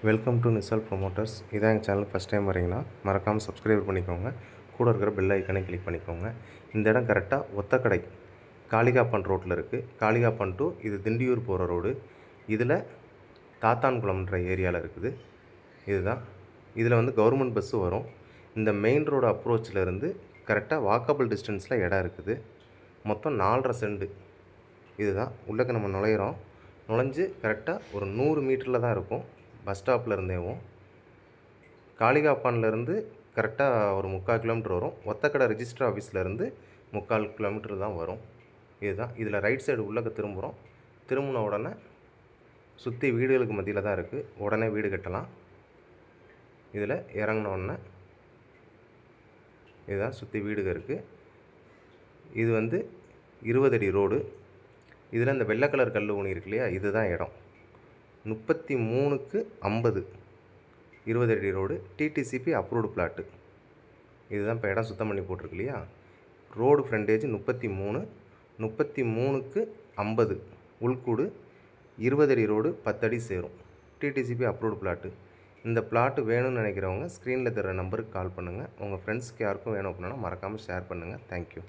Welcome to நிசால் promoters. இதான் எங்கள் சேனலுக்கு ஃபஸ்ட் டைம் வரீங்கன்னா மறக்காமல் சப்ஸ்கிரைப் பண்ணிக்கோங்க. கூட இருக்கிற பெல் ஐக்கனை கிளிக் பண்ணிக்கோங்க. இந்த இடம் கரெக்டாக ஒத்தக்கடை காளிகாப்பன் ரோட்டில் இருக்குது. காளிகாப்பன் டு இது திண்டியூர் போகிற ரோடு. இதில் தாத்தான்குளம்ன்ற ஏரியாவில் இருக்குது. இதுதான் இதில் வந்து கவர்மெண்ட் பஸ்ஸு வரும். இந்த மெயின் ரோடு அப்ரோச்சில் இருந்து கரெக்டாக வாக்கபிள் டிஸ்டன்ஸில் இடம் இருக்குது. மொத்தம் 4.5 சென்ட். இதுதான் உள்ளக்க நம்ம நுழைஞ்சு கரெக்டாக ஒரு 100 மீட்டரில் தான் இருக்கும். பஸ் ஸ்டாப்பில் இருந்தேவும் காளிகாப்பான்லேருந்து கரெக்டாக ஒரு 3/4 கிலோமீட்டர் வரும். ஒத்தக்கடை ரிஜிஸ்டர் ஆஃபீஸ்லேருந்து 3/4 கிலோமீட்டர் தான் வரும். இதுதான் இதில் ரைட் சைடு உள்ளக்க திரும்புகிறோம். திரும்பின உடனே சுற்றி வீடுகளுக்கு மத்தியில் தான் இருக்குது. உடனே வீடு கட்டலாம். இதில் இறங்கின உடனே இதுதான் சுற்றி வீடுக இருக்குது. இது வந்து 20 அடி ரோடு. இதில் இந்த வெள்ளை கலர் கல் ஊனி இருக்கு இல்லையா, இதுதான் இடம். 33/50 20 அடி ரோடு. DTCP approved plot. இதுதான் இப்போ இடம் சுத்தம் பண்ணி போட்டிருக்கு இல்லையா. ரோடு ஃப்ரண்டேஜ் 33/50 உள்கூடு 20 அடி ரோடு 10 அடி சேரும். DTCP approved plot. இந்த பிளாட்டு வேணும்னு நினைக்கிறவங்க ஸ்க்ரீனில் தர நம்பருக்கு கால் பண்ணுங்கள். உங்கள் ஃப்ரெண்ட்ஸ்க்கு யாருக்கும் வேணும் அப்படின்னா மறக்காமல் ஷேர் பண்ணுங்கள். தேங்க்யூ.